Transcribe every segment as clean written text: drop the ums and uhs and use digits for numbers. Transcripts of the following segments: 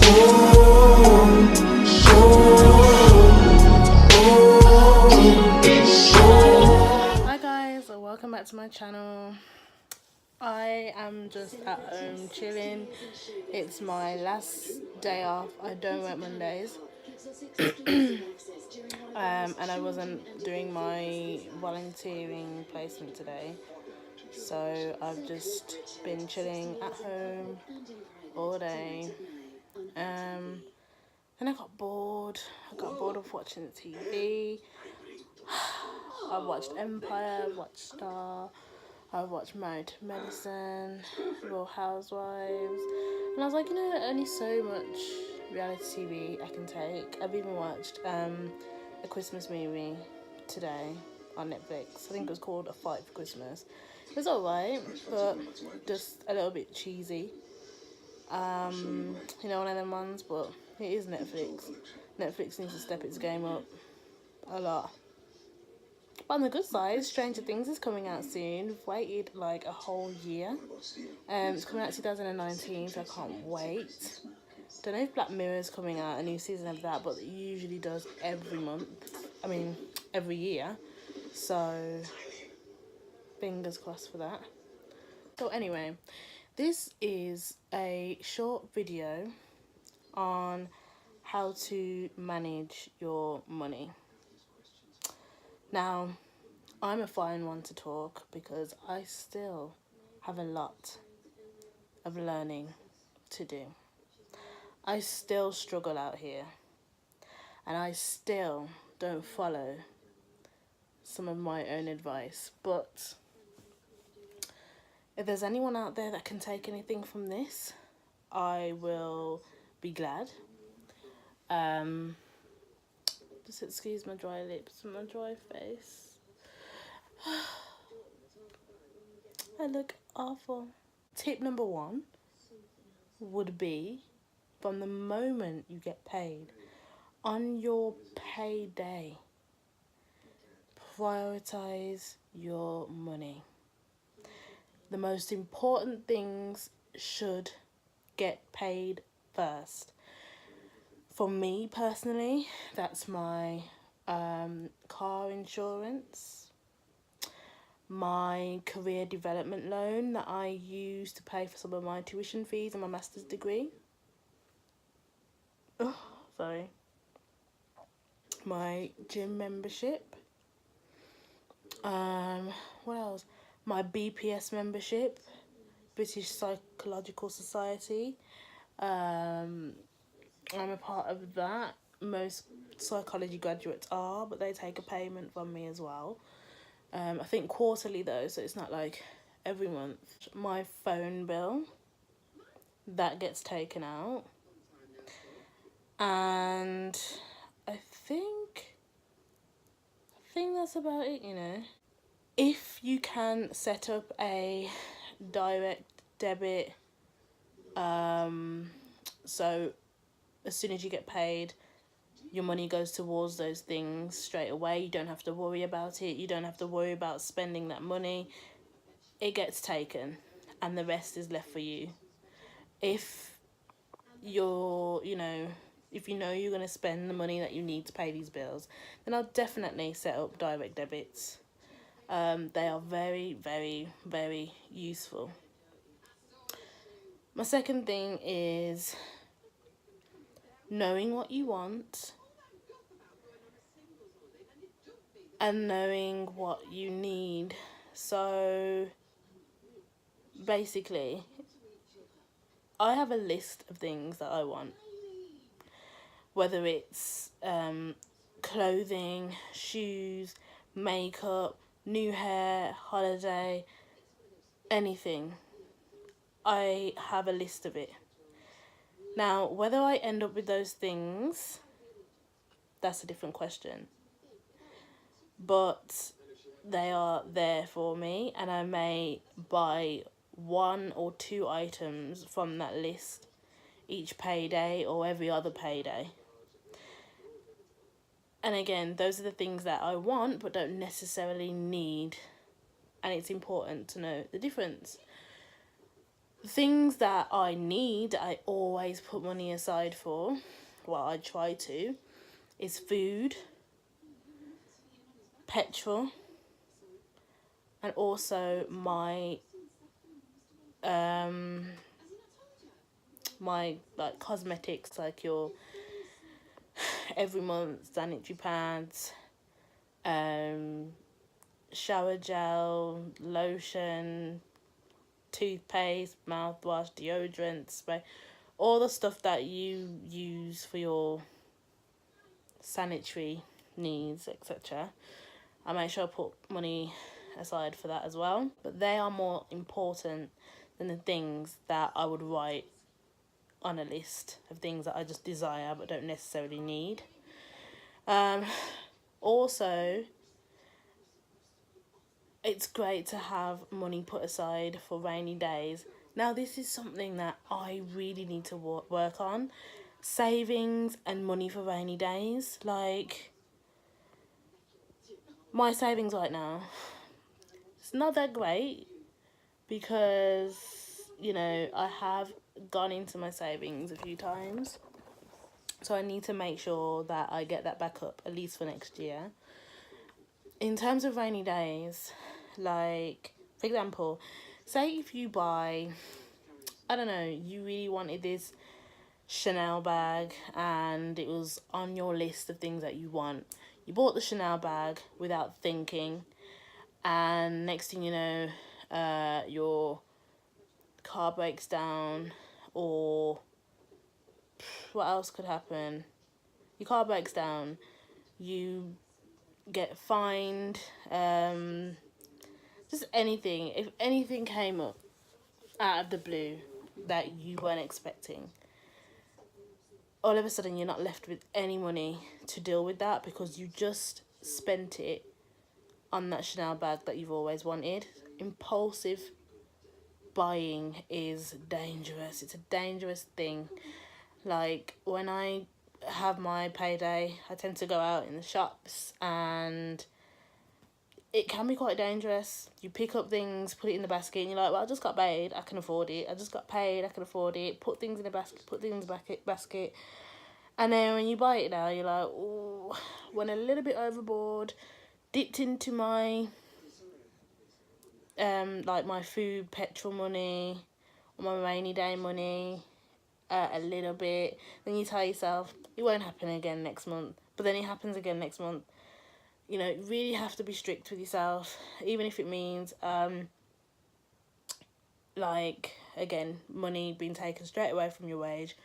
Hi guys, welcome back to my channel. I am just at home chilling. It's my last day off. I don't work Mondays. And I wasn't doing my volunteering placement today, so I've just been chilling at home all day. And I got bored. I got bored of watching TV. I've watched Empire, I've watched Star, I've watched Married to Medicine, Real Housewives, and I was like, there's only so much reality TV I can take. I've even watched a Christmas movie today on Netflix. I think it was called A Fight for Christmas. It was alright, but just a little bit cheesy. One of them ones, but it is Netflix. Netflix needs to step its game up a lot. But on the good side, Stranger Things is coming out soon. We've waited like a whole year. It's coming out 2019, so I can't wait. Don't know if Black Mirror is coming out, a new season of that, but it usually does every month. Every year. So, fingers crossed for that. So anyway, this is a short video on how to manage your money. Now, I'm a fine one to talk because I still have a lot of learning to do. I still struggle out here, and I still don't follow some of my own advice. But if there's anyone out there that can take anything from this, I will be glad. Just excuse my dry lips and my dry face. I look awful. Tip number 1 would be, from the moment you get paid, on your payday, prioritize your money. The most important things should get paid first. For me personally, that's my car insurance, my career development loan that I use to pay for some of my tuition fees and my master's degree. My gym membership. What else? My BPS membership, British Psychological Society. I'm a part of that. Most psychology graduates are, but they take a payment from me as well. I think quarterly though, so it's not like every month. My phone bill, that gets taken out. And I think that's about it, If you can set up a direct debit, so as soon as you get paid, your money goes towards those things straight away. You don't have to worry about it. You don't have to worry about spending that money. It gets taken and the rest is left for you. If you're, if you know you're going to spend the money that you need to pay these bills, then I'll definitely set up direct debits. They are very, very, very useful. My second thing is knowing what you want and knowing what you need. So basically, I have a list of things that I want, whether it's clothing, shoes, makeup, new hair, holiday, anything. I have a list of it. Now, whether I end up with those things, that's a different question. But they are there for me, and I may buy 1 or 2 items from that list each payday or every other payday. And again, those are the things that I want but don't necessarily need, and it's important to know the difference. things that I need, I always put money aside for. Well, I try to. Is food, petrol, and also my like cosmetics, like your every month sanitary pads, shower gel, lotion, toothpaste, mouthwash, deodorant, spray, all the stuff that you use for your sanitary needs, etc. I make sure I put money aside for that as well. But they are more important than the things that I would write on a list of things that I just desire but don't necessarily need. Also, it's great to have money put aside for rainy days. Now, this is something that I really need to work on. Savings and money for rainy days. Like, my savings right now, it's not that great because, you know, I have gone into my savings a few times. So I need to make sure that I get that back up, at least for next year. In terms of rainy days, like, for example, say if you buy, I don't know, you really wanted this Chanel bag and it was on your list of things that you want. You bought the Chanel bag without thinking, and next thing you know, your car breaks down, or what else could happen? Your car breaks down, you get fined, just anything. If anything came up out of the blue that you weren't expecting, all of a sudden you're not left with any money to deal with that because you just spent it on that Chanel bag that you've always wanted. Impulsive buying is dangerous. It's a dangerous thing. Like, when I have my payday, I tend to go out in the shops and it can be quite dangerous. You pick up things, put it in the basket, and you're like, well, I just got paid, I can afford it. I just got paid, I can afford it. Put things in the basket, put things in the basket. And then when you buy it now, you're like, oh, went a little bit overboard, dipped into my, like my food, petrol money, or my rainy day money, a little bit. Then you tell yourself, it won't happen again next month. But then it happens again next month. You know, really have to be strict with yourself, even if it means, like, again, money being taken straight away from your wage,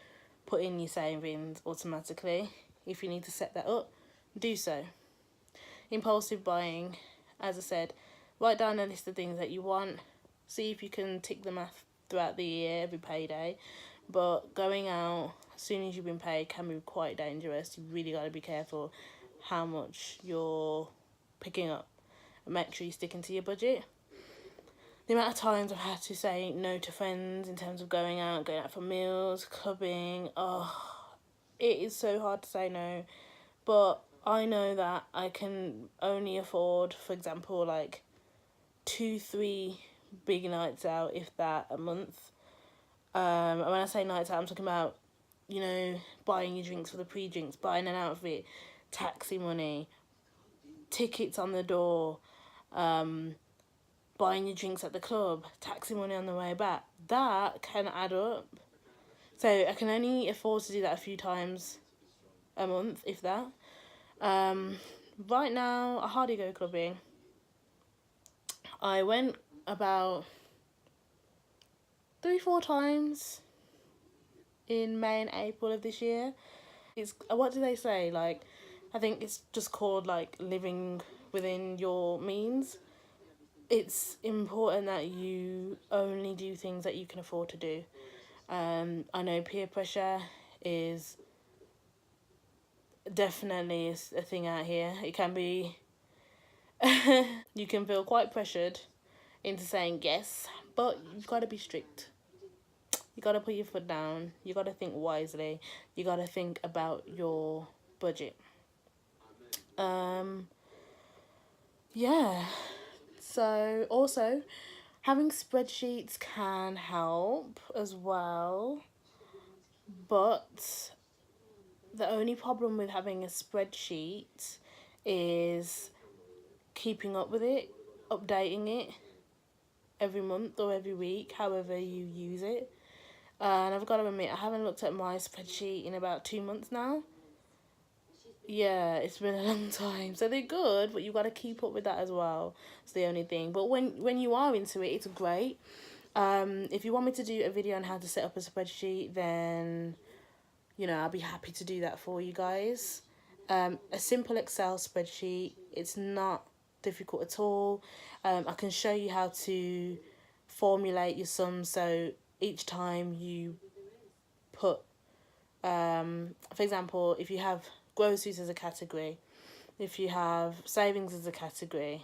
put in your savings automatically. If you need to set that up, do so. Impulsive buying, as I said, write down a list of things that you want, see if you can tick them off throughout the year, every payday. But going out as soon as you've been paid can be quite dangerous. You really got to be careful how much you're picking up and make sure you're sticking to your budget. The amount of times I've had to say no to friends in terms of going out for meals, clubbing, it is so hard to say no. But I know that I can only afford, for example, like 2-3 big nights out, if that, a month. And when I say nights out, I'm talking about, you know, buying your drinks for the pre-drinks, buying an outfit, taxi money, tickets on the door, buying your drinks at the club, taxi money on the way back. That can add up. So I can only afford to do that a few times a month, if that. Right now, I hardly go clubbing. I went about 3-4 times in May and April of this year. It's, what do they say? Like, I think it's just called, like, living within your means. It's important that you only do things that you can afford to do. I know peer pressure is definitely a thing out here. It can be, you can feel quite pressured into saying yes, but you've got to be strict. You got to put your foot down. You got to think wisely. You got to think about your budget. Yeah. So also, Having spreadsheets can help as well, but the only problem with having a spreadsheet is keeping up with it, updating it every month or every week, however you use it. And I've got to admit, I haven't looked at my spreadsheet in about 2 months now. Yeah, it's been a long time. So they're good, but you've got to keep up with that as well. It's the only thing. But when you are into it, it's great. If you want me to do a video on how to set up a spreadsheet, then, you know, I'll be happy to do that for you guys. A simple Excel spreadsheet, it's not difficult at all. I can show you how to formulate your sum. So each time you put, for example, if you have groceries as a category, if you have savings as a category,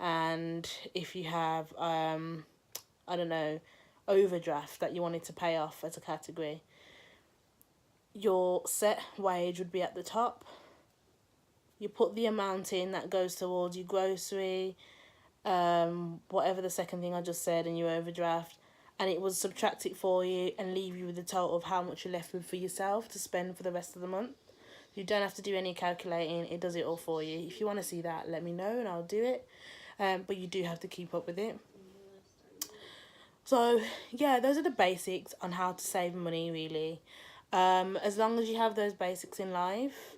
and if you have, I don't know, overdraft that you wanted to pay off as a category, your set wage would be at the top. You put the amount in that goes towards your grocery, whatever the second thing I just said, and your overdraft, and it will subtract it for you and leave you with a total of how much you're left with for yourself to spend for the rest of the month. You don't have to do any calculating, it does it all for you. If you want to see that, let me know and I'll do it. But you do have to keep up with it. So yeah, those are the basics on how to save money, really. As long as you have those basics in life,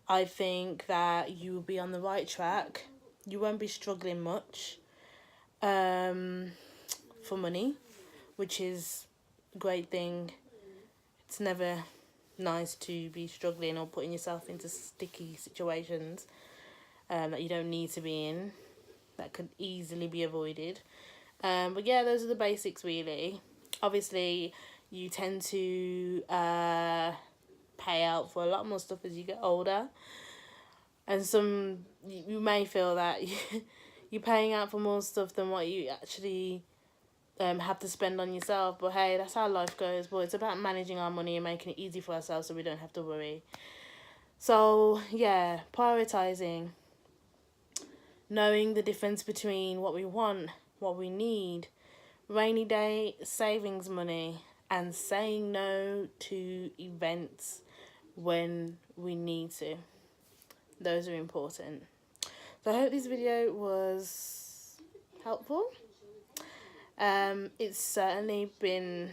I think that you will be on the right track. You won't be struggling much for money, which is a great thing. It's never nice to be struggling or putting yourself into sticky situations that you don't need to be in, that could easily be avoided. But yeah, those are the basics, really. Obviously, you tend to pay out for a lot more stuff as you get older, and you may feel that you're paying out for more stuff than what you actually have to spend on yourself. But hey, that's how life goes. But it's about managing our money and making it easy for ourselves so we don't have to worry. So yeah, prioritizing, knowing the difference between what we want, what we need, rainy day savings money, and saying no to events when we need to. Those are important. So I hope this video was helpful. It's certainly been,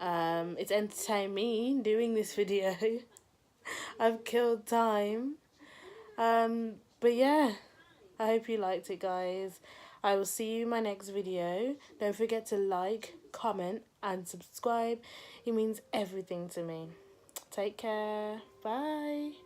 it's entertained me doing this video. I've killed time. But yeah, I hope you liked it, guys. I will see you in my next video. Don't forget to like, comment, and subscribe. It means everything to me. Take care. Bye.